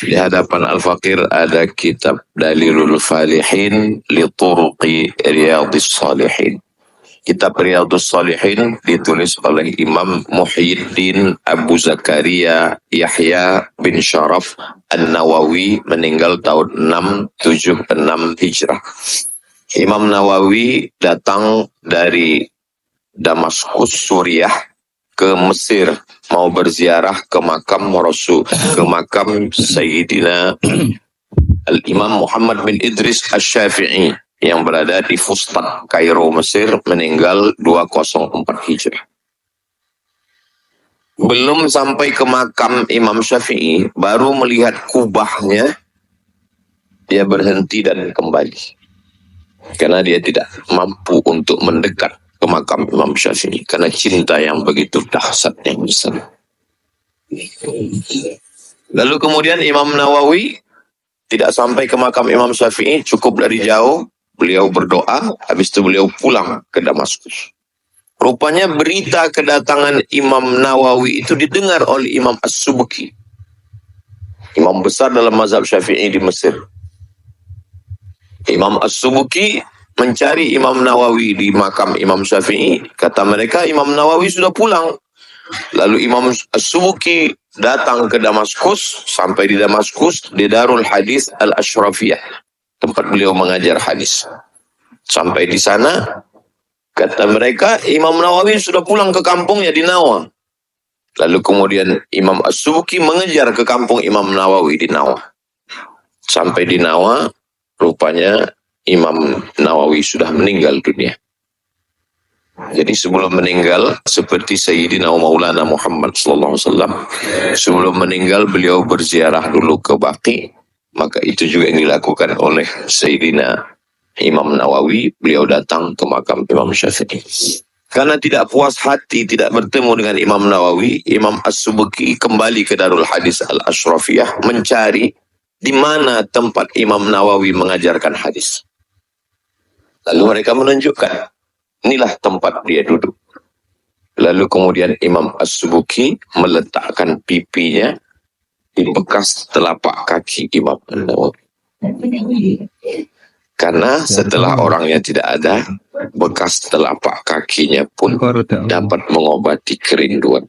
Di hadapan Al-Fakir ada kitab Dalilul Falihin li Turuqi Riyadhis Salihin. Kitab Riyadhus Salihin ditulis oleh Imam Muhyiddin Abu Zakaria Yahya bin Syaraf An-Nawawi, meninggal tahun 676 Hijrah. Imam Nawawi datang dari Damaskus, Suriah ke Mesir, mau berziarah ke makam Rasul, ke makam Sayyidina Al-Imam Muhammad bin Idris Asy-Syafi'i yang berada di Fustat, Kairo, Mesir, meninggal 204 Hijrah. Belum sampai ke makam Imam Syafi'i, baru melihat kubahnya, dia berhenti dan kembali. Karena dia tidak mampu untuk mendekat ke makam Imam Syafi'i, karena cinta yang begitu dahsyat yang besar. Lalu kemudian Imam Nawawi tidak sampai ke makam Imam Syafi'i, cukup dari jauh, beliau berdoa, habis itu beliau pulang ke Damaskus. Rupanya berita kedatangan Imam Nawawi itu didengar oleh Imam As-Subki, imam besar dalam mazhab Syafi'i di Mesir. Imam As-Subki mencari Imam Nawawi di makam Imam Syafi'i. Kata mereka, Imam Nawawi sudah pulang. Lalu Imam As-Subki datang ke Damaskus, sampai di Damaskus, di Darul Hadis Al-Ashrafiyah, tempat beliau mengajar hadis. Sampai di sana, kata mereka, Imam Nawawi sudah pulang ke kampungnya di Nawa. Lalu kemudian Imam As-Subki mengejar ke kampung Imam Nawawi di Nawa. Sampai di Nawa, rupanya Imam Nawawi sudah meninggal dunia. Jadi sebelum meninggal, seperti Sayyidina Maulana Muhammad SAW, sebelum meninggal beliau berziarah dulu ke Baqi. Maka itu juga yang dilakukan oleh Sayyidina Imam Nawawi. Beliau datang ke makam Imam Syafi'i. Karena tidak puas hati tidak bertemu dengan Imam Nawawi, Imam As-Subki kembali ke Darul Hadis Al-Ashrafiyah mencari di mana tempat Imam Nawawi mengajarkan hadis. Lalu mereka menunjukkan, inilah tempat dia duduk. Lalu kemudian Imam As-Subki meletakkan pipinya di bekas telapak kaki Imam Nawawi. Karena setelah orangnya tidak ada, bekas telapak kakinya pun dapat mengobati kerinduan.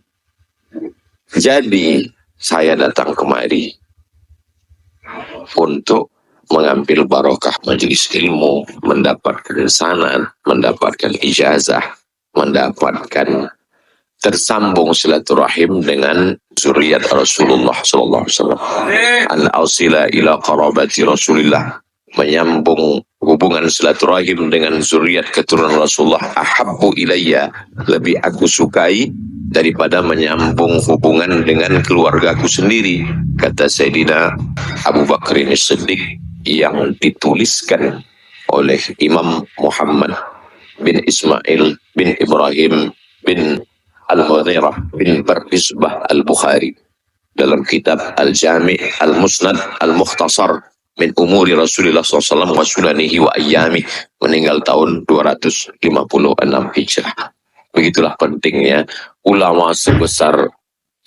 Jadi saya datang kemari untuk mengambil barokah majelis ilmu, mendapatkan sanad, mendapatkan ijazah, mendapatkan tersambung silaturahim dengan zuriat Rasulullah sallallahu alaihi wasallam. Al-ausila ila qarabati Rasulillah, menyambung hubungan silaturahim dengan zuriat keturunan Rasulullah. Ahabbu ilayya, lebih aku sukai daripada menyambung hubungan dengan keluargaku sendiri, kata Sayyidina Abu Bakar As-Siddiq, yang dituliskan oleh Imam Muhammad bin Ismail bin Ibrahim bin Al-Hudairah bin Bardisbah Al-Bukhari dalam kitab Al-Jami' Al-Musnad Al-Mukhtasar min umuri Rasulullah SAW wa sulanihi wa ayyami, meninggal tahun 256 Hijrah. Begitulah pentingnya ulama sebesar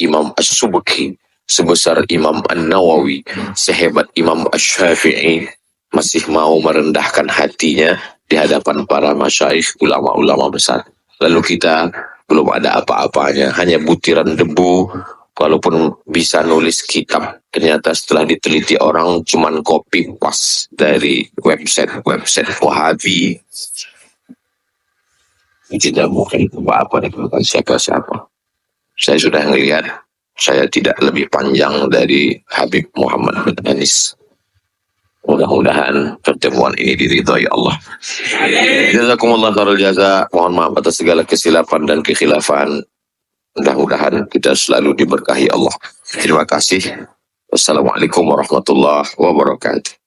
Imam As-Subki, sebesar Imam An-Nawawi, sehebat Imam Asy-Syafi'i, masih mau merendahkan hatinya di hadapan para masyaikh, ulama-ulama besar. Lalu kita belum ada apa-apanya, hanya butiran debu. Walaupun bisa nulis kitab, ternyata setelah diteliti orang cuman copy paste dari website Wahabi. Tidak mungkin apa-apa dengan siapa-siapa. Saya sudah melihat, saya tidak lebih panjang dari Habib Muhammad bin Anis. Mudah-mudahan pertemuan ini diridhai Allah. Jazakumullah khairal jaza. Mohon maaf atas segala kesilapan dan kekhilafan. Mudah-mudahan kita selalu diberkahi Allah. Terima kasih. Wassalamualaikum warahmatullahi wabarakatuh.